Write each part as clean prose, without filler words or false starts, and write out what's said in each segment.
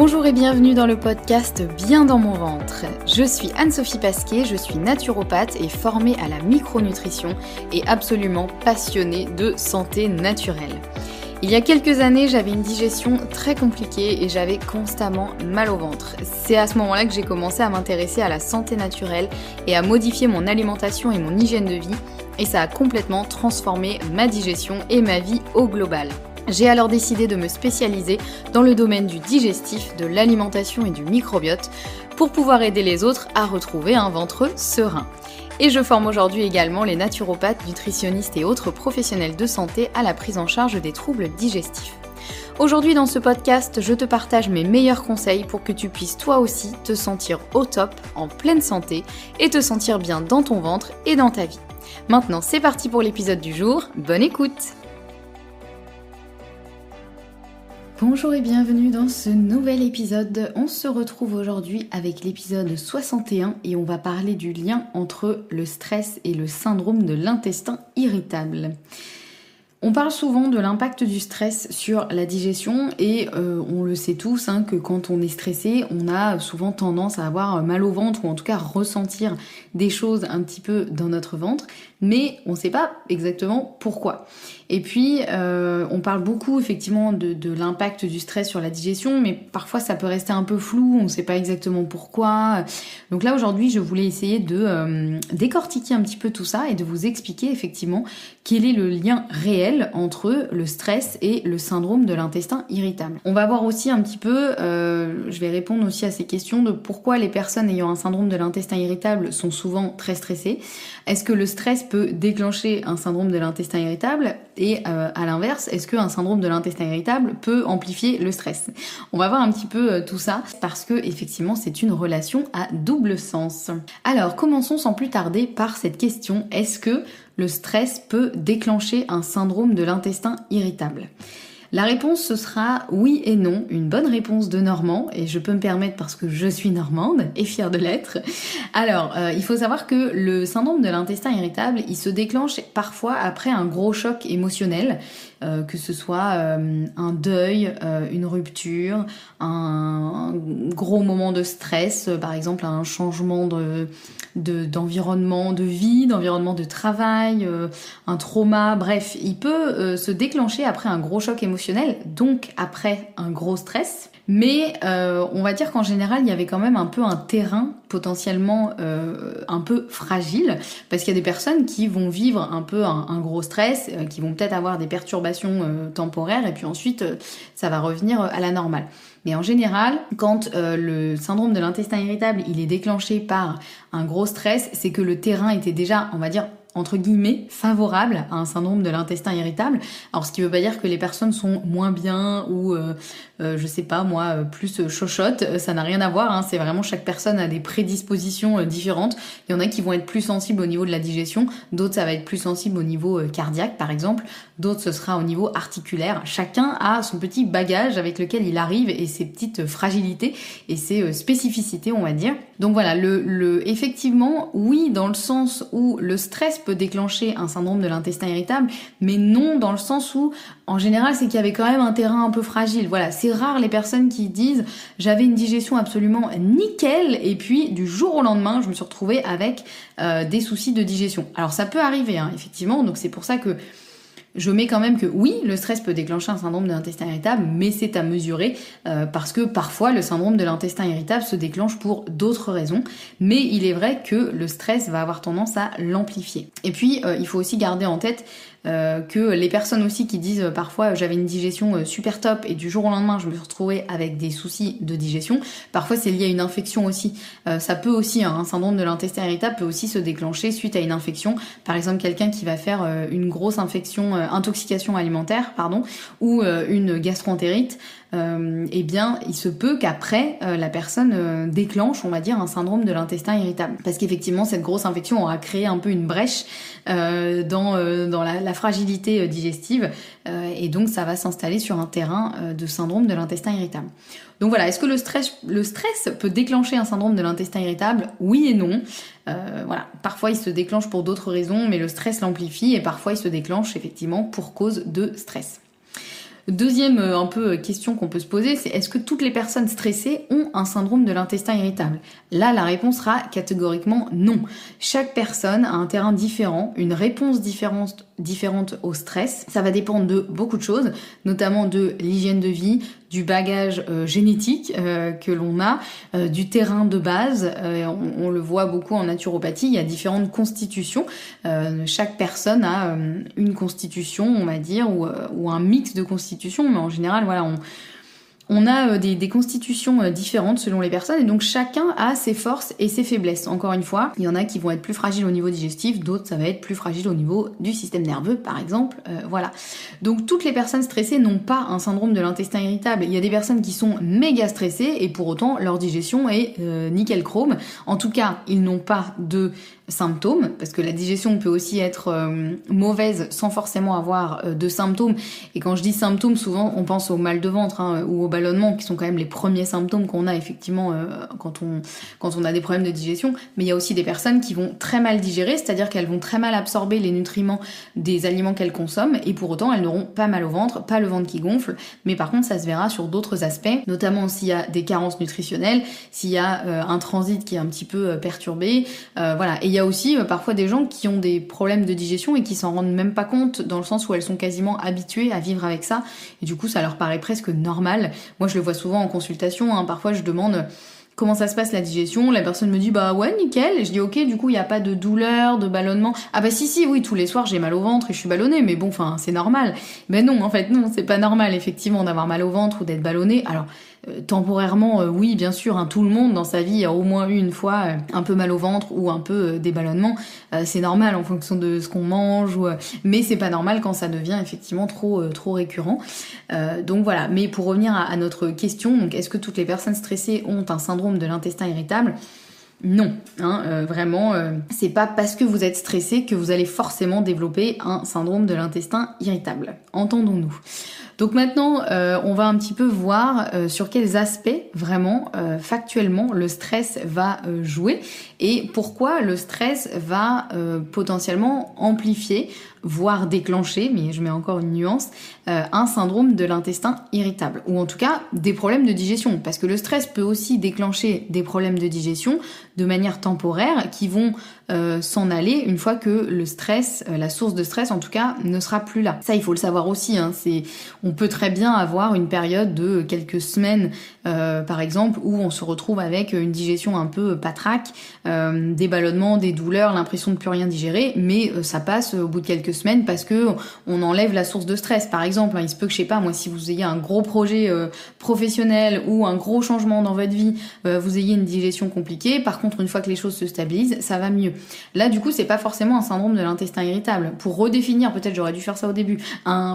Bonjour et bienvenue dans le podcast Bien dans mon ventre. Je suis Anne-Sophie Pasquet, je suis naturopathe et formée à la micronutrition et absolument passionnée de santé naturelle. Il y a quelques années, j'avais une digestion très compliquée et j'avais constamment mal au ventre. C'est à ce moment-là que j'ai commencé à m'intéresser à la santé naturelle et à modifier mon alimentation et mon hygiène de vie, et ça a complètement transformé ma digestion et ma vie au global. J'ai alors décidé de me spécialiser dans le domaine du digestif, de l'alimentation et du microbiote pour pouvoir aider les autres à retrouver un ventre serein. Et je forme aujourd'hui également les naturopathes, nutritionnistes et autres professionnels de santé à la prise en charge des troubles digestifs. Aujourd'hui dans ce podcast, je te partage mes meilleurs conseils pour que tu puisses toi aussi te sentir au top, en pleine santé et te sentir bien dans ton ventre et dans ta vie. Maintenant c'est parti pour l'épisode du jour, bonne écoute! Bonjour et bienvenue dans ce nouvel épisode. On se retrouve aujourd'hui avec l'épisode 61 et on va parler du lien entre le stress et le syndrome de l'intestin irritable. On parle souvent de l'impact du stress sur la digestion et on le sait tous que quand on est stressé, on a souvent tendance à avoir mal au ventre ou en tout cas ressentir des choses un petit peu dans notre ventre, mais on ne sait pas exactement pourquoi. Et puis on parle beaucoup effectivement de l'impact du stress sur la digestion, mais parfois ça peut rester un peu flou, on ne sait pas exactement pourquoi. Donc là aujourd'hui je voulais essayer de décortiquer un petit peu tout ça et de vous expliquer effectivement quel est le lien réel entre le stress et le syndrome de l'intestin irritable. On va voir aussi un petit peu, je vais répondre aussi à ces questions de pourquoi les personnes ayant un syndrome de l'intestin irritable sont souvent très stressées. Est-ce que le stress peut déclencher un syndrome de l'intestin irritable? Et à l'inverse, est-ce qu'un syndrome de l'intestin irritable peut amplifier le stress? On va voir un petit peu tout ça parce que effectivement c'est une relation à double sens. Alors commençons sans plus tarder par cette question, est-ce que le stress peut déclencher un syndrome de l'intestin irritable? La réponse ce sera oui et non, une bonne réponse de Normand, et je peux me permettre parce que je suis normande et fière de l'être. Alors, il faut savoir que le syndrome de l'intestin irritable, il se déclenche parfois après un gros choc émotionnel, que ce soit un deuil, une rupture, un gros moment de stress, par exemple un changement d'environnement de vie, d'environnement de travail, un trauma, bref, il peut se déclencher après un gros choc émotionnel, donc après un gros stress. Mais on va dire qu'en général, il y avait quand même un peu un terrain potentiellement un peu fragile, parce qu'il y a des personnes qui vont vivre un peu un gros stress, qui vont peut-être avoir des perturbations temporaires, et puis ensuite ça va revenir à la normale. Mais en général, quand le syndrome de l'intestin irritable il est déclenché par un gros stress, c'est que le terrain était déjà, on va dire, entre guillemets, favorable à un syndrome de l'intestin irritable. Alors ce qui veut pas dire que les personnes sont moins bien ou je sais pas moi, plus chochottes, ça n'a rien à voir, c'est vraiment chaque personne a des prédispositions différentes. Il y en a qui vont être plus sensibles au niveau de la digestion, d'autres ça va être plus sensible au niveau cardiaque par exemple, d'autres ce sera au niveau articulaire. Chacun a son petit bagage avec lequel il arrive et ses petites fragilités et ses spécificités on va dire. Donc voilà, effectivement, oui dans le sens où le stress peut déclencher un syndrome de l'intestin irritable, mais non dans le sens où, en général, c'est qu'il y avait quand même un terrain un peu fragile. Voilà, c'est rare les personnes qui disent « j'avais une digestion absolument nickel et puis du jour au lendemain, je me suis retrouvée avec des soucis de digestion ». Alors ça peut arriver, effectivement, donc c'est pour ça que je mets quand même que oui, le stress peut déclencher un syndrome de l'intestin irritable, mais c'est à mesurer parce que parfois le syndrome de l'intestin irritable se déclenche pour d'autres raisons, mais il est vrai que le stress va avoir tendance à l'amplifier. Et puis, il faut aussi garder en tête que les personnes aussi qui disent parfois j'avais une digestion super top et du jour au lendemain je me suis retrouvée avec des soucis de digestion, parfois c'est lié à une infection aussi. Ça peut aussi, un syndrome de l'intestin irritable peut aussi se déclencher suite à une infection, par exemple quelqu'un qui va faire une grosse intoxication alimentaire, ou une gastroentérite, eh bien il se peut qu'après la personne déclenche, on va dire, un syndrome de l'intestin irritable, parce qu'effectivement cette grosse infection aura créé un peu une brèche dans la fragilité digestive, et donc ça va s'installer sur un terrain de syndrome de l'intestin irritable. Donc voilà, est-ce que le stress peut déclencher un syndrome de l'intestin irritable? Oui et non. Voilà, parfois il se déclenche pour d'autres raisons, mais le stress l'amplifie, et parfois il se déclenche effectivement pour cause de stress. Deuxième un peu question qu'on peut se poser, c'est est-ce que toutes les personnes stressées ont un syndrome de l'intestin irritable? Là, la réponse sera catégoriquement non. Chaque personne a un terrain différent, une réponse différente au stress. Ça va dépendre de beaucoup de choses, notamment de l'hygiène de vie, du bagage génétique que l'on a, du terrain de base. On le voit beaucoup en naturopathie, il y a différentes constitutions. Chaque personne a une constitution, on va dire, ou un mix de constitutions, mais en général, voilà, on a des constitutions différentes selon les personnes et donc chacun a ses forces et ses faiblesses. Encore une fois, il y en a qui vont être plus fragiles au niveau digestif, d'autres ça va être plus fragile au niveau du système nerveux par exemple. Voilà. Donc toutes les personnes stressées n'ont pas un syndrome de l'intestin irritable. Il y a des personnes qui sont méga stressées et pour autant leur digestion est nickel chrome. En tout cas, ils n'ont pas de symptômes, parce que la digestion peut aussi être mauvaise sans forcément avoir de symptômes. Et quand je dis symptômes, souvent on pense au mal de ventre ou au ballonnement, qui sont quand même les premiers symptômes qu'on a effectivement quand on a des problèmes de digestion. Mais il y a aussi des personnes qui vont très mal digérer, c'est-à-dire qu'elles vont très mal absorber les nutriments des aliments qu'elles consomment, et pour autant elles n'auront pas mal au ventre, pas le ventre qui gonfle, mais par contre ça se verra sur d'autres aspects, notamment s'il y a des carences nutritionnelles, s'il y a un transit qui est un petit peu perturbé, voilà. Et il y a aussi parfois des gens qui ont des problèmes de digestion et qui s'en rendent même pas compte, dans le sens où elles sont quasiment habituées à vivre avec ça et du coup ça leur paraît presque normal. Moi je le vois souvent en consultation, parfois je demande comment ça se passe la digestion, la personne me dit bah ouais nickel, et je dis ok, du coup il n'y a pas de douleur, de ballonnement. Ah bah si oui, tous les soirs j'ai mal au ventre et je suis ballonnée, mais bon enfin c'est normal. Mais non, en fait non, c'est pas normal effectivement d'avoir mal au ventre ou d'être ballonnée. Alors temporairement, oui, bien sûr, tout le monde dans sa vie a au moins eu une fois un peu mal au ventre ou un peu des ballonnements. C'est normal en fonction de ce qu'on mange, mais c'est pas normal quand ça devient effectivement trop récurrent. Donc voilà. Mais pour revenir à notre question, donc est-ce que toutes les personnes stressées ont un syndrome de l'intestin irritable ? Non, vraiment, c'est pas parce que vous êtes stressé que vous allez forcément développer un syndrome de l'intestin irritable. Entendons-nous. Donc maintenant, on va un petit peu voir sur quels aspects vraiment factuellement le stress va jouer et pourquoi le stress va potentiellement amplifier, voire déclencher, mais je mets encore une nuance, un syndrome de l'intestin irritable, ou en tout cas des problèmes de digestion, parce que le stress peut aussi déclencher des problèmes de digestion de manière temporaire qui vont s'en aller une fois que le stress, la source de stress en tout cas, ne sera plus là. Ça il faut le savoir aussi, on peut très bien avoir une période de quelques semaines par exemple où on se retrouve avec une digestion un peu patraque, des ballonnements, des douleurs, l'impression de plus rien digérer, mais ça passe au bout de quelques semaines parce que on enlève la source de stress. Par exemple, il se peut que, je sais pas moi, si vous ayez un gros projet professionnel ou un gros changement dans votre vie, vous ayez une digestion compliquée, par contre une fois que les choses se stabilisent, ça va mieux. Là du coup c'est pas forcément un syndrome de l'intestin irritable. Pour redéfinir, peut-être j'aurais dû faire ça au début,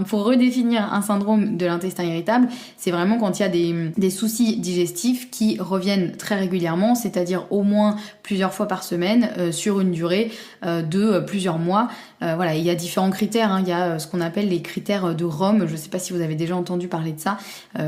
pour redéfinir un syndrome de l'intestin irritable, c'est vraiment quand il y a des soucis digestifs qui reviennent très régulièrement, c'est-à-dire au moins plusieurs fois par semaine sur une durée de plusieurs mois. Voilà, il y a différents critères, il y a ce qu'on appelle les critères de Rome, je sais pas si vous avez déjà entendu parler de ça.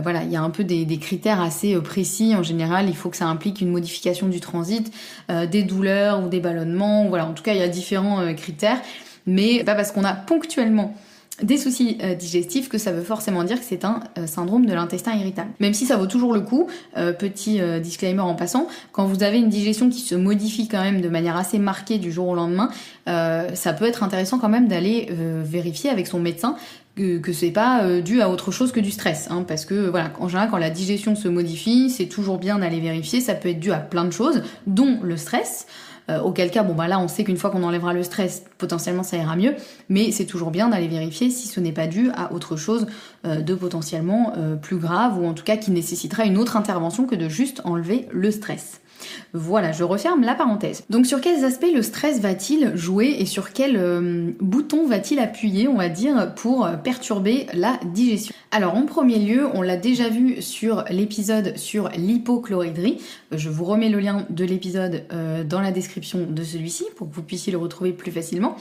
Voilà, il y a un peu des critères assez précis. En général, il faut que ça implique une modification du transit, des douleurs ou des ballonnements, voilà, en tout cas il y a différents critères, mais pas parce qu'on a ponctuellement des soucis digestifs que ça veut forcément dire que c'est un syndrome de l'intestin irritable. Même si ça vaut toujours le coup, petit disclaimer en passant, quand vous avez une digestion qui se modifie quand même de manière assez marquée du jour au lendemain, ça peut être intéressant quand même d'aller vérifier avec son médecin que c'est pas dû à autre chose que du stress, parce que voilà, en général quand la digestion se modifie, c'est toujours bien d'aller vérifier, ça peut être dû à plein de choses, dont le stress. Auquel cas, là on sait qu'une fois qu'on enlèvera le stress, potentiellement ça ira mieux, mais c'est toujours bien d'aller vérifier si ce n'est pas dû à autre chose de potentiellement plus grave, ou en tout cas qui nécessiterait une autre intervention que de juste enlever le stress. Voilà, je referme la parenthèse. Donc sur quels aspects le stress va-t-il jouer et sur quel bouton va-t-il appuyer, on va dire, pour perturber la digestion? Alors en premier lieu, on l'a déjà vu sur l'épisode sur l'hypochlorhydrie. Je vous remets le lien de l'épisode dans la description de celui-ci pour que vous puissiez le retrouver plus facilement.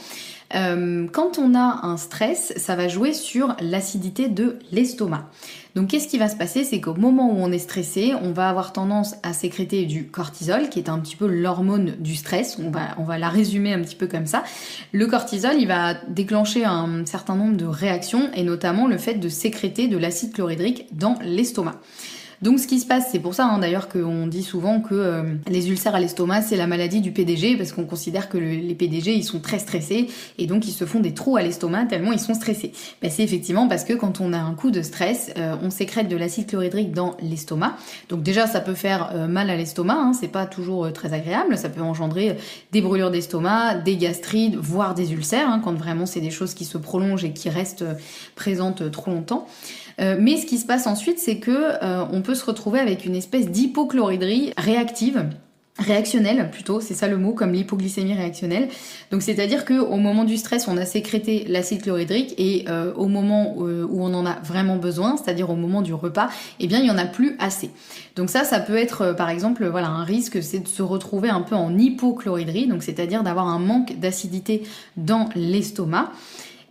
Quand on a un stress, ça va jouer sur l'acidité de l'estomac. Donc qu'est-ce qui va se passer? C'est qu'au moment où on est stressé, on va avoir tendance à sécréter du cortisol, qui est un petit peu l'hormone du stress. On va la résumer un petit peu comme ça. Le cortisol, il va déclencher un certain nombre de réactions, et notamment le fait de sécréter de l'acide chlorhydrique dans l'estomac. Donc ce qui se passe, c'est pour ça d'ailleurs qu'on dit souvent que les ulcères à l'estomac, c'est la maladie du PDG, parce qu'on considère que les PDG, ils sont très stressés, et donc ils se font des trous à l'estomac tellement ils sont stressés. C'est effectivement parce que quand on a un coup de stress, on sécrète de l'acide chlorhydrique dans l'estomac. Donc déjà, ça peut faire mal à l'estomac, c'est pas toujours très agréable, ça peut engendrer des brûlures d'estomac, des gastrites, voire des ulcères, quand vraiment c'est des choses qui se prolongent et qui restent présentes trop longtemps. Mais ce qui se passe ensuite, c'est que on peut se retrouver avec une espèce d'hypochlorhydrie réactionnelle plutôt, c'est ça le mot, comme l'hypoglycémie réactionnelle. Donc c'est-à-dire qu'au moment du stress, on a sécrété l'acide chlorhydrique, et au moment où on en a vraiment besoin, c'est-à-dire au moment du repas, eh bien il y en a plus assez. Donc ça peut être par exemple, voilà, un risque, c'est de se retrouver un peu en hypochlorhydrie, donc c'est-à-dire d'avoir un manque d'acidité dans l'estomac.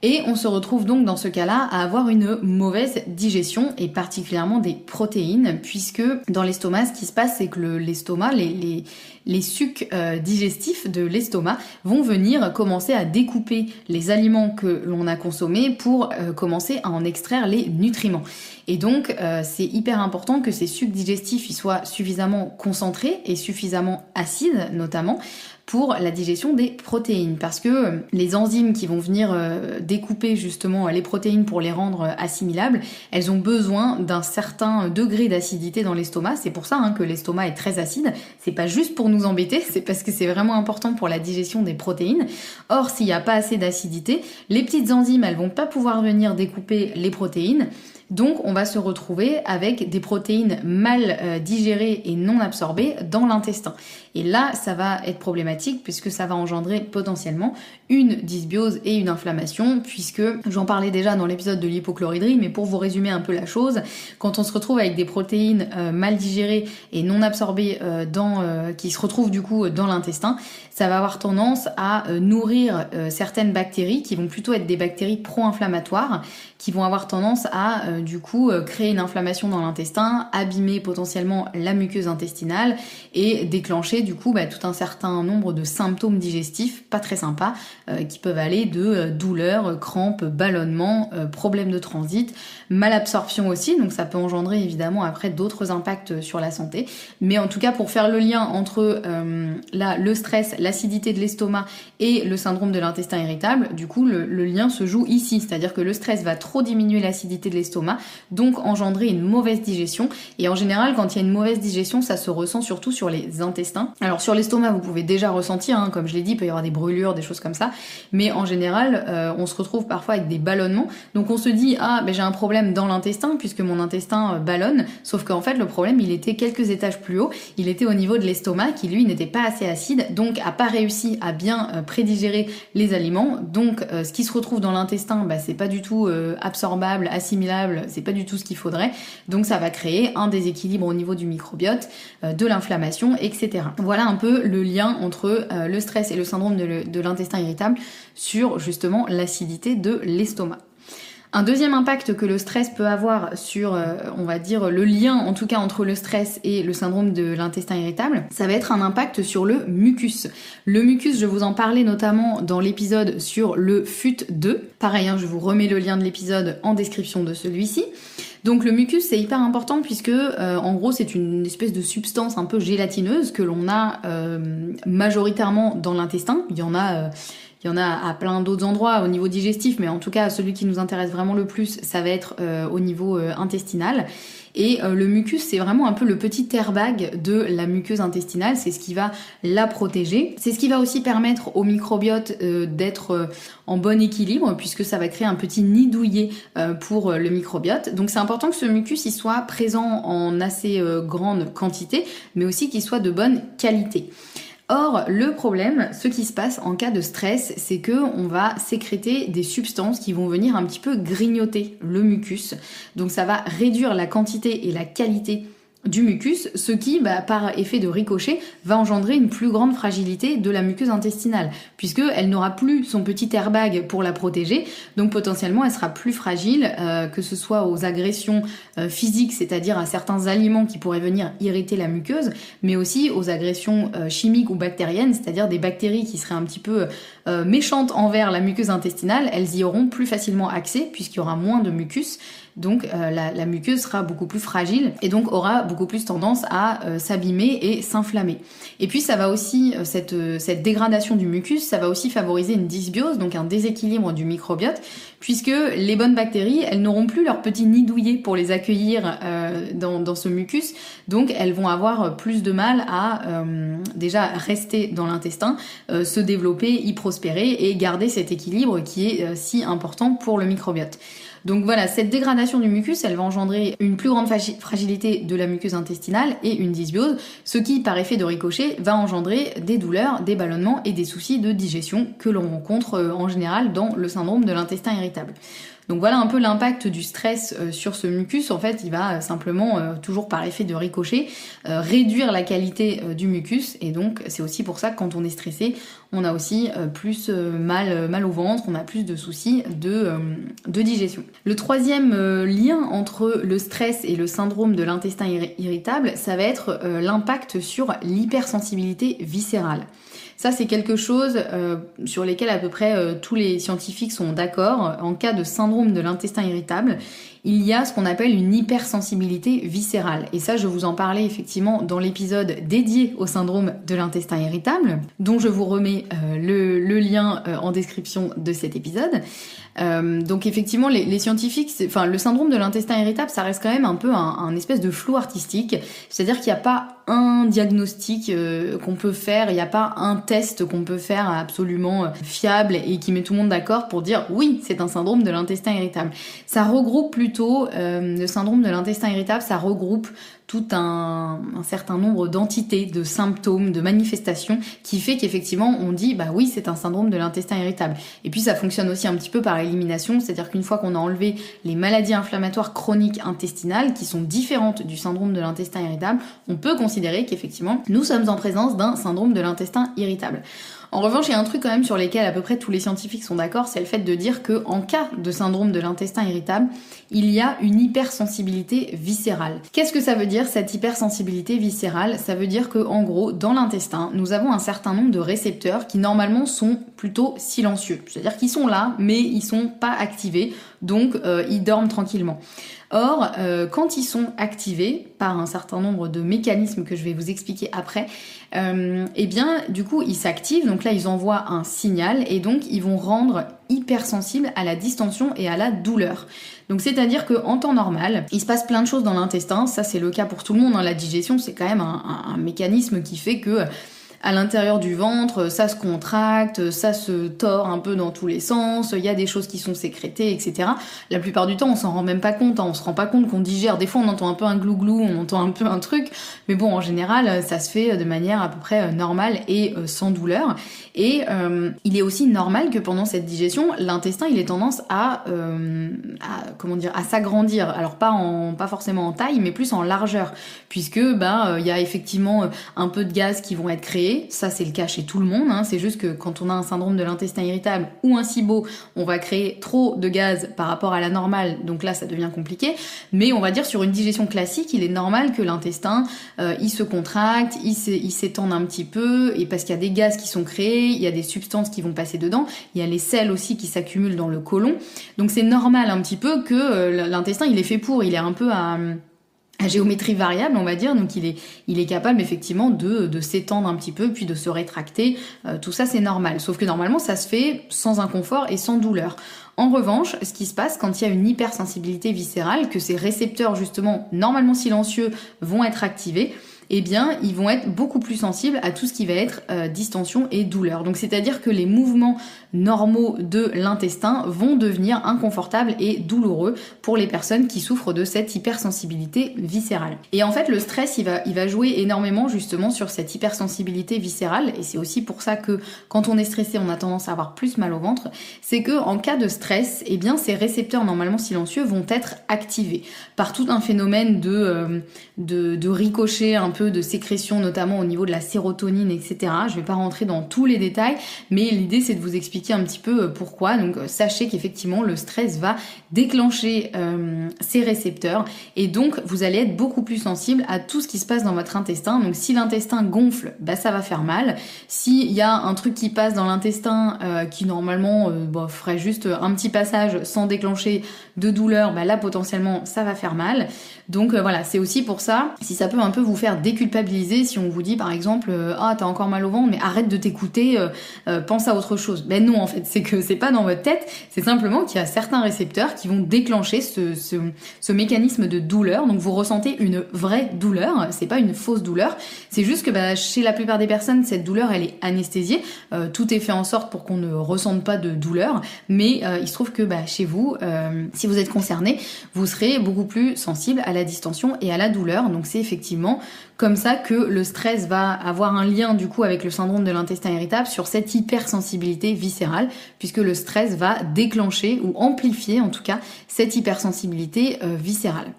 Et on se retrouve donc dans ce cas-là à avoir une mauvaise digestion, et particulièrement des protéines, puisque dans l'estomac, ce qui se passe, c'est que l'estomac, les sucs digestifs de l'estomac vont venir commencer à découper les aliments que l'on a consommés pour commencer à en extraire les nutriments. Et donc, c'est hyper important que ces sucs digestifs ils soient suffisamment concentrés et suffisamment acides, notamment, pour la digestion des protéines, parce que les enzymes qui vont venir découper justement les protéines pour les rendre assimilables, elles ont besoin d'un certain degré d'acidité dans l'estomac. C'est pour ça que l'estomac est très acide. C'est pas juste pour nous embêter, c'est parce que c'est vraiment important pour la digestion des protéines. Or, s'il n'y a pas assez d'acidité, les petites enzymes, elles vont pas pouvoir venir découper les protéines. Donc on va se retrouver avec des protéines mal digérées et non absorbées dans l'intestin. Et là, ça va être problématique puisque ça va engendrer potentiellement une dysbiose et une inflammation, puisque j'en parlais déjà dans l'épisode de l'hypochlorhydrie, mais pour vous résumer un peu la chose, quand on se retrouve avec des protéines mal digérées et non absorbées qui se retrouvent du coup dans l'intestin, ça va avoir tendance à nourrir certaines bactéries qui vont plutôt être des bactéries pro-inflammatoires, qui vont avoir tendance à créer une inflammation dans l'intestin, abîmer potentiellement la muqueuse intestinale et déclencher tout un certain nombre de symptômes digestifs pas très sympas qui peuvent aller de douleurs, crampes, ballonnements, problèmes de transit, malabsorption aussi, donc ça peut engendrer évidemment après d'autres impacts sur la santé. Mais en tout cas, pour faire le lien entre le stress, l'acidité de l'estomac et le syndrome de l'intestin irritable, du coup le lien se joue ici, c'est-à-dire que le stress va trop diminuer l'acidité de l'estomac, donc engendrer une mauvaise digestion. Et en général, quand il y a une mauvaise digestion, ça se ressent surtout sur les intestins. Alors sur l'estomac, vous pouvez déjà ressentir, comme je l'ai dit, il peut y avoir des brûlures, des choses comme ça, mais en général, on se retrouve parfois avec des ballonnements. Donc on se dit, j'ai un problème dans l'intestin puisque mon intestin ballonne, sauf qu'en fait le problème, il était quelques étages plus haut, il était au niveau de l'estomac qui lui n'était pas assez acide, donc a pas réussi à bien prédigérer les aliments. Donc ce qui se retrouve dans l'intestin, c'est pas du tout absorbable, assimilable, c'est pas du tout ce qu'il faudrait, donc ça va créer un déséquilibre au niveau du microbiote, de l'inflammation, etc. Voilà un peu le lien entre le stress et le syndrome de l'intestin irritable sur justement l'acidité de l'estomac. Un deuxième impact que le stress peut avoir sur, on va dire, le lien en tout cas entre le stress et le syndrome de l'intestin irritable, ça va être un impact sur le mucus. Le mucus, je vous en parlais notamment dans l'épisode sur le FUT2. Pareil, je vous remets le lien de l'épisode en description de celui-ci. Donc le mucus, c'est hyper important puisque en gros c'est une espèce de substance un peu gélatineuse que l'on a majoritairement dans l'intestin. Il y en a à plein d'autres endroits au niveau digestif, mais en tout cas celui qui nous intéresse vraiment le plus, ça va être au niveau intestinal. Et le mucus, c'est vraiment un peu le petit airbag de la muqueuse intestinale, c'est ce qui va la protéger. C'est ce qui va aussi permettre au microbiote d'être en bon équilibre, puisque ça va créer un petit nid douillet pour le microbiote. Donc c'est important que ce mucus il soit présent en assez grande quantité, mais aussi qu'il soit de bonne qualité. Or, le problème, ce qui se passe en cas de stress, c'est que on va sécréter des substances qui vont venir un petit peu grignoter le mucus. Donc ça va réduire la quantité et la qualité du mucus, ce qui, par effet de ricochet, va engendrer une plus grande fragilité de la muqueuse intestinale, puisqu'elle n'aura plus son petit airbag pour la protéger, donc potentiellement elle sera plus fragile, que ce soit aux agressions physiques, c'est-à-dire à certains aliments qui pourraient venir irriter la muqueuse, mais aussi aux agressions chimiques ou bactériennes, c'est-à-dire des bactéries qui seraient un petit peu méchantes envers la muqueuse intestinale, elles y auront plus facilement accès, puisqu'il y aura moins de mucus. Donc la muqueuse sera beaucoup plus fragile et donc aura beaucoup plus tendance à s'abîmer et s'inflammer. Et puis ça va aussi, cette dégradation du mucus, ça va aussi favoriser une dysbiose, donc un déséquilibre du microbiote, puisque les bonnes bactéries, elles n'auront plus leur petit nid douillet pour les accueillir dans ce mucus, donc elles vont avoir plus de mal à déjà rester dans l'intestin, se développer, y prospérer et garder cet équilibre qui est si important pour le microbiote. Donc voilà, cette dégradation du mucus, elle va engendrer une plus grande fragilité de la muqueuse intestinale et une dysbiose, ce qui, par effet de ricochet, va engendrer des douleurs, des ballonnements et des soucis de digestion que l'on rencontre en général dans le syndrome de l'intestin irritable. Donc voilà un peu l'impact du stress sur ce mucus. En fait, il va simplement, toujours par effet de ricochet, réduire la qualité du mucus. Et donc, c'est aussi pour ça que quand on est stressé, on a aussi plus mal au ventre, on a plus de soucis de digestion. Le troisième lien entre le stress et le syndrome de l'intestin irritable, ça va être l'impact sur l'hypersensibilité viscérale. Ça, c'est quelque chose sur lesquels à peu près tous les scientifiques sont d'accord. En cas de syndrome de l'intestin irritable, il y a ce qu'on appelle une hypersensibilité viscérale. Et ça, je vous en parlais effectivement dans l'épisode dédié au syndrome de l'intestin irritable, dont je vous remets le lien en description de cet épisode. Donc effectivement, les scientifiques, le syndrome de l'intestin irritable, ça reste quand même un peu un espèce de flou artistique. C'est-à-dire qu'il n'y a pas un diagnostic qu'on peut faire, il n'y a pas un test qu'on peut faire absolument fiable et qui met tout le monde d'accord pour dire oui, c'est un syndrome de l'intestin irritable. Ça regroupe plutôt, le syndrome de l'intestin irritable, ça regroupe tout un certain nombre d'entités, de symptômes, de manifestations qui fait qu'effectivement on dit bah oui c'est un syndrome de l'intestin irritable. Et puis ça fonctionne aussi un petit peu par élimination, c'est-à-dire qu'une fois qu'on a enlevé les maladies inflammatoires chroniques intestinales qui sont différentes du syndrome de l'intestin irritable, on peut considérer qu'effectivement nous sommes en présence d'un syndrome de l'intestin irritable. En revanche, il y a un truc quand même sur lequel à peu près tous les scientifiques sont d'accord, c'est le fait de dire que en cas de syndrome de l'intestin irritable, il y a une hypersensibilité viscérale. Qu'est-ce que ça veut dire cette hypersensibilité viscérale ? Ça veut dire que en gros, dans l'intestin, nous avons un certain nombre de récepteurs qui normalement sont plutôt silencieux, c'est-à-dire qu'ils sont là, mais ils sont pas activés, donc ils dorment tranquillement. Or, quand ils sont activés par un certain nombre de mécanismes que je vais vous expliquer après, eh bien, du coup, ils s'activent. Donc là, ils envoient un signal et donc ils vont rendre hypersensibles à la distension et à la douleur. Donc c'est-à-dire qu'en temps normal, il se passe plein de choses dans l'intestin. Ça, c'est le cas pour tout le monde. La digestion, c'est quand même un mécanisme qui fait que à l'intérieur du ventre, ça se contracte, ça se tord un peu dans tous les sens, il y a des choses qui sont sécrétées, etc. La plupart du temps, on s'en rend même pas compte, on se rend pas compte qu'on digère. Des fois, on entend un peu un glouglou, on entend un peu un truc, mais bon, en général, ça se fait de manière à peu près normale et sans douleur. Et il est aussi normal que pendant cette digestion, l'intestin, il ait tendance à s'agrandir. Alors pas forcément en taille, mais plus en largeur, puisque il y a effectivement un peu de gaz qui vont être créés. Ça, c'est le cas chez tout le monde. C'est juste que quand on a un syndrome de l'intestin irritable ou un SIBO, on va créer trop de gaz par rapport à la normale. Donc là, ça devient compliqué. Mais on va dire sur une digestion classique, il est normal que l'intestin, il se contracte, il s'étende un petit peu, et parce qu'il y a des gaz qui sont créés, il y a des substances qui vont passer dedans, il y a les sels aussi qui s'accumulent dans le côlon. Donc c'est normal un petit peu que l'intestin, il est fait pour, il est un peu à géométrie variable, on va dire, donc il est capable effectivement de s'étendre un petit peu, puis de se rétracter, tout ça c'est normal, sauf que normalement ça se fait sans inconfort et sans douleur. En revanche, ce qui se passe quand il y a une hypersensibilité viscérale, que ces récepteurs justement normalement silencieux vont être activés, eh bien ils vont être beaucoup plus sensibles à tout ce qui va être distension et douleur. Donc c'est-à-dire que les mouvements normaux de l'intestin vont devenir inconfortables et douloureux pour les personnes qui souffrent de cette hypersensibilité viscérale. Et en fait le stress il va jouer énormément justement sur cette hypersensibilité viscérale, et c'est aussi pour ça que quand on est stressé on a tendance à avoir plus mal au ventre. C'est que en cas de stress, eh bien ces récepteurs normalement silencieux vont être activés par tout un phénomène de ricochet, un peu de sécrétion, notamment au niveau de la sérotonine, etc. Je vais pas rentrer dans tous les détails, mais l'idée c'est de vous expliquer un petit peu pourquoi. Donc sachez qu'effectivement le stress va déclencher ces récepteurs, et donc vous allez être beaucoup plus sensible à tout ce qui se passe dans votre intestin. Donc si l'intestin gonfle, bah ça va faire mal. S'il y a un truc qui passe dans l'intestin qui normalement ferait juste un petit passage sans déclencher de douleur, bah là potentiellement ça va faire mal. Donc voilà, c'est aussi pour ça, si ça peut un peu vous faire déculpabiliser, si on vous dit par exemple ah t'as encore mal au ventre mais arrête de t'écouter, pense à autre chose. Ben non, en fait c'est que c'est pas dans votre tête, c'est simplement qu'il y a certains récepteurs qui vont déclencher ce mécanisme de douleur. Donc vous ressentez une vraie douleur, c'est pas une fausse douleur, c'est juste que chez la plupart des personnes cette douleur elle est anesthésiée, tout est fait en sorte pour qu'on ne ressente pas de douleur, mais il se trouve que chez vous, si vous êtes concerné, vous serez beaucoup plus sensible à la distension et à la douleur. Donc c'est effectivement comme ça que le stress va avoir un lien du coup avec le syndrome de l'intestin irritable sur cette hypersensibilité viscérale, puisque le stress va déclencher ou amplifier en tout cas cette hypersensibilité viscérale.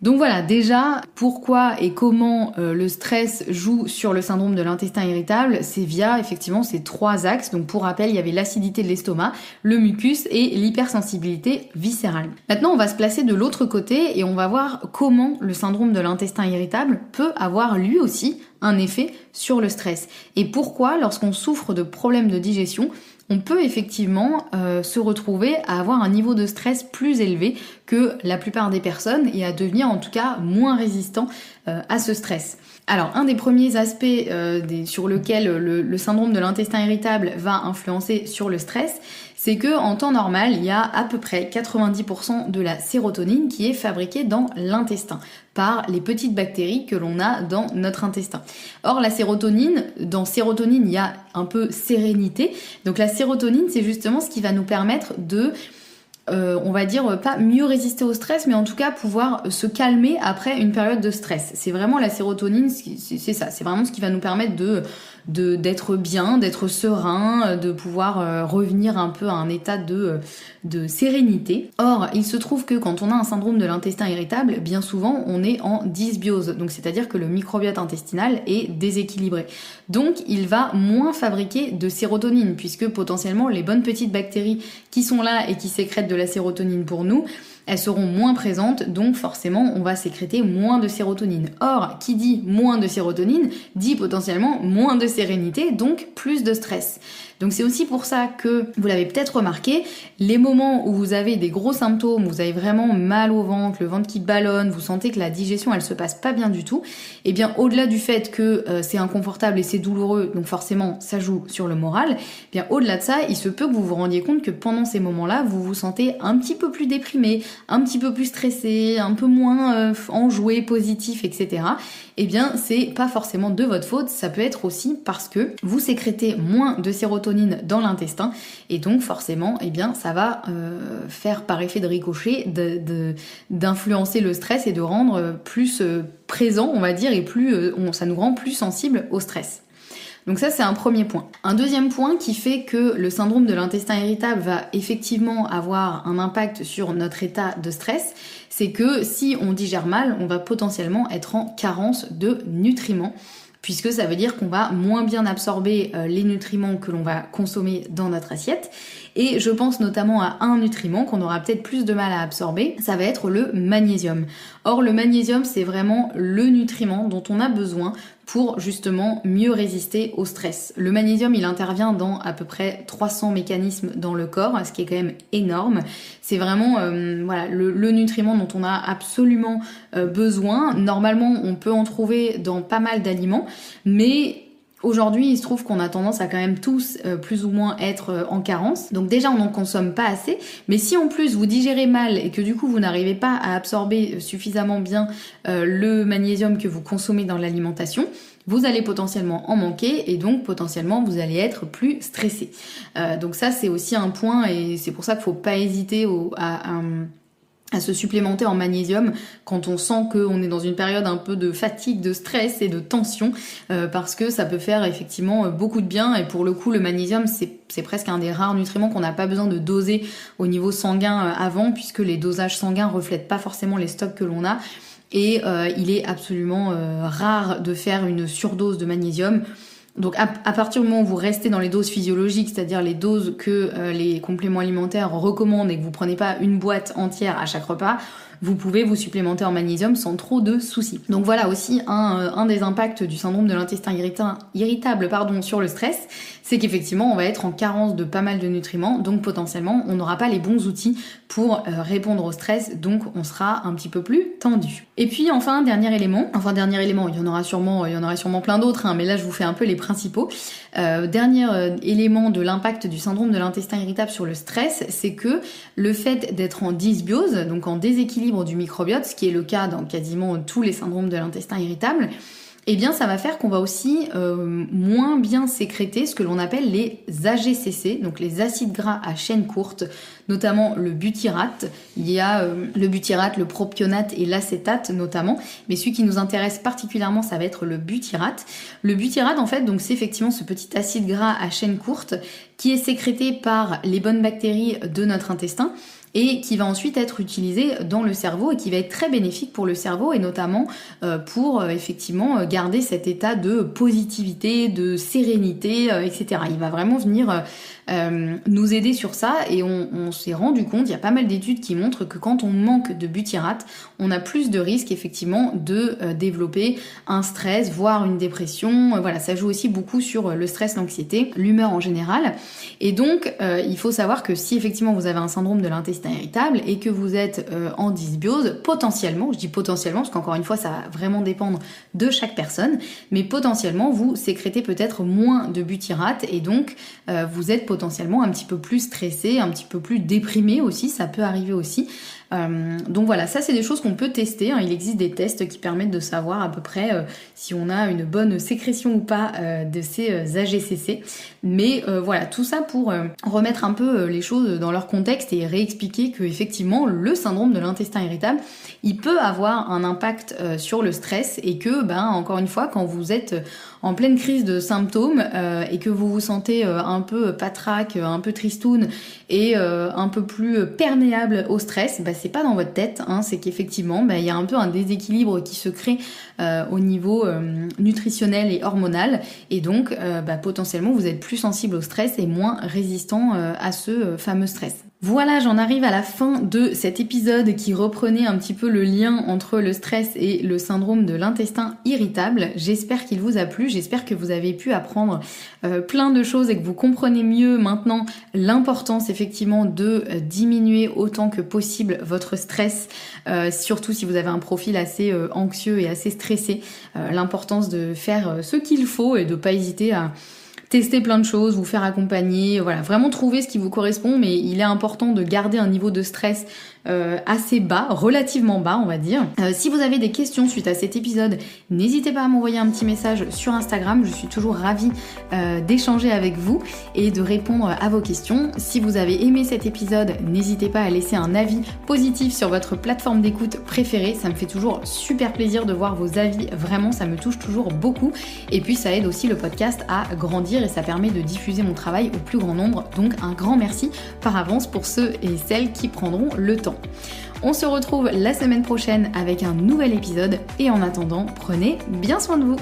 Donc voilà, déjà, pourquoi et comment le stress joue sur le syndrome de l'intestin irritable, c'est via effectivement ces 3 axes. Donc pour rappel, il y avait l'acidité de l'estomac, le mucus et l'hypersensibilité viscérale. Maintenant, on va se placer de l'autre côté et on va voir comment le syndrome de l'intestin irritable peut avoir lui aussi un effet sur le stress. Et pourquoi, lorsqu'on souffre de problèmes de digestion, on peut effectivement se retrouver à avoir un niveau de stress plus élevé que la plupart des personnes et à devenir en tout cas moins résistant à ce stress. Alors un des premiers aspects sur lequel le syndrome de l'intestin irritable va influencer sur le stress, c'est que en temps normal, il y a à peu près 90% de la sérotonine qui est fabriquée dans l'intestin par les petites bactéries que l'on a dans notre intestin. Or la sérotonine, dans sérotonine, il y a un peu sérénité. Donc la sérotonine, c'est justement ce qui va nous permettre de on va dire pas mieux résister au stress, mais en tout cas pouvoir se calmer après une période de stress. C'est vraiment la sérotonine, c'est ça, c'est vraiment ce qui va nous permettre d'être bien, d'être serein, de pouvoir revenir un peu à un état de sérénité. Or, il se trouve que quand on a un syndrome de l'intestin irritable, bien souvent on est en dysbiose, donc c'est-à-dire que le microbiote intestinal est déséquilibré. Donc il va moins fabriquer de sérotonine, puisque potentiellement les bonnes petites bactéries qui sont là et qui sécrètent de la sérotonine pour nous, elles seront moins présentes, donc forcément on va sécréter moins de sérotonine. Or, qui dit moins de sérotonine, dit potentiellement moins de sérénité, donc plus de stress. Donc c'est aussi pour ça que, vous l'avez peut-être remarqué, les moments où vous avez des gros symptômes, où vous avez vraiment mal au ventre, le ventre qui ballonne, vous sentez que la digestion elle se passe pas bien du tout, et bien au-delà du fait que c'est inconfortable et c'est douloureux, donc forcément ça joue sur le moral, bien au-delà de ça, il se peut que vous vous rendiez compte que pendant ces moments-là, vous vous sentez un petit peu plus déprimé, un petit peu plus stressé, un peu moins enjoué, positif, etc. Eh bien, c'est pas forcément de votre faute, ça peut être aussi parce que vous sécrétez moins de sérotonine dans l'intestin, et donc forcément, eh bien, ça va faire par effet de ricochet d'influencer le stress et de rendre plus présent, on va dire, et ça nous rend plus sensibles au stress. Donc ça, c'est un premier point. Un deuxième point qui fait que le syndrome de l'intestin irritable va effectivement avoir un impact sur notre état de stress, c'est que si on digère mal, on va potentiellement être en carence de nutriments, puisque ça veut dire qu'on va moins bien absorber les nutriments que l'on va consommer dans notre assiette. Et je pense notamment à un nutriment qu'on aura peut-être plus de mal à absorber, ça va être le magnésium. Or le magnésium, c'est vraiment le nutriment dont on a besoin pour justement mieux résister au stress. Le magnésium, il intervient dans à peu près 300 mécanismes dans le corps, ce qui est quand même énorme. C'est vraiment le nutriment dont on a absolument besoin. Normalement, on peut en trouver dans pas mal d'aliments, mais Aujourd'hui, il se trouve qu'on a tendance à quand même tous plus ou moins être en carence. Donc déjà, on n'en consomme pas assez. Mais si en plus vous digérez mal et que du coup vous n'arrivez pas à absorber suffisamment bien le magnésium que vous consommez dans l'alimentation, vous allez potentiellement en manquer et donc potentiellement vous allez être plus stressé. Donc ça, c'est aussi un point et c'est pour ça qu'il ne faut pas hésiter à se supplémenter en magnésium quand on sent qu'on est dans une période un peu de fatigue, de stress et de tension, parce que ça peut faire effectivement beaucoup de bien. Et pour le coup, le magnésium, c'est presque un des rares nutriments qu'on n'a pas besoin de doser au niveau sanguin avant, puisque les dosages sanguins reflètent pas forcément les stocks que l'on a. Et il est absolument rare de faire une surdose de magnésium. Donc à partir du moment où vous restez dans les doses physiologiques, c'est-à-dire les doses que les compléments alimentaires recommandent et que vous prenez pas une boîte entière à chaque repas, vous pouvez vous supplémenter en magnésium sans trop de soucis. Donc voilà aussi un des impacts du syndrome de l'intestin irritable sur le stress, c'est qu'effectivement on va être en carence de pas mal de nutriments, donc potentiellement on n'aura pas les bons outils pour répondre au stress, donc on sera un petit peu plus tendu. Et puis dernier élément, il y en aura sûrement plein d'autres, mais là je vous fais un peu les principaux. Dernier élément de l'impact du syndrome de l'intestin irritable sur le stress, c'est que le fait d'être en dysbiose, donc en déséquilibre du microbiote, ce qui est le cas dans quasiment tous les syndromes de l'intestin irritable, eh bien ça va faire qu'on va aussi moins bien sécréter ce que l'on appelle les AGCC, donc les acides gras à chaîne courte, notamment le butyrate. Il y a le butyrate, le propionate et l'acétate notamment, mais celui qui nous intéresse particulièrement, ça va être le butyrate. Le butyrate, en fait, donc c'est effectivement ce petit acide gras à chaîne courte qui est sécrété par les bonnes bactéries de notre intestin et qui va ensuite être utilisé dans le cerveau et qui va être très bénéfique pour le cerveau et notamment pour effectivement garder cet état de positivité, de sérénité, etc. Il va vraiment venir nous aider sur ça et on s'est rendu compte, il y a pas mal d'études qui montrent que quand on manque de butyrate, on a plus de risques effectivement de développer un stress, voire une dépression. Voilà, ça joue aussi beaucoup sur le stress, l'anxiété, l'humeur en général. Et donc, il faut savoir que si effectivement vous avez un syndrome de l'intestin irritable et que vous êtes en dysbiose, potentiellement, je dis potentiellement parce qu'encore une fois ça va vraiment dépendre de chaque personne, mais potentiellement vous sécrétez peut-être moins de butyrate et donc vous êtes potentiellement un petit peu plus stressé, un petit peu plus déprimé aussi, ça peut arriver aussi. Donc voilà, ça c'est des choses qu'on peut tester, il existe des tests qui permettent de savoir à peu près si on a une bonne sécrétion ou pas de ces AGCC, mais voilà, tout ça pour remettre un peu les choses dans leur contexte et réexpliquer que effectivement le syndrome de l'intestin irritable, il peut avoir un impact sur le stress et que encore une fois, quand vous êtes en pleine crise de symptômes et que vous vous sentez un peu patraque, un peu tristoun et un peu plus perméable au stress, c'est pas dans votre tête, c'est qu'effectivement il y a un peu un déséquilibre qui se crée au niveau nutritionnel et hormonal et donc potentiellement vous êtes plus sensible au stress et moins résistant à ce fameux stress. Voilà, j'en arrive à la fin de cet épisode qui reprenait un petit peu le lien entre le stress et le syndrome de l'intestin irritable. J'espère qu'il vous a plu, j'espère que vous avez pu apprendre plein de choses et que vous comprenez mieux maintenant l'importance effectivement de diminuer autant que possible votre stress, surtout si vous avez un profil assez anxieux et assez stressé, l'importance de faire ce qu'il faut et de pas hésiter à tester plein de choses, vous faire accompagner, voilà, vraiment trouver ce qui vous correspond, mais il est important de garder un niveau de stress assez bas, relativement bas on va dire. Si vous avez des questions suite à cet épisode, n'hésitez pas à m'envoyer un petit message sur Instagram, je suis toujours ravie d'échanger avec vous et de répondre à vos questions. Si vous avez aimé cet épisode, n'hésitez pas à laisser un avis positif sur votre plateforme d'écoute préférée, ça me fait toujours super plaisir de voir vos avis, vraiment ça me touche toujours beaucoup et puis ça aide aussi le podcast à grandir et ça permet de diffuser mon travail au plus grand nombre, donc un grand merci par avance pour ceux et celles qui prendront le temps. On se retrouve la semaine prochaine avec un nouvel épisode et en attendant, prenez bien soin de vous.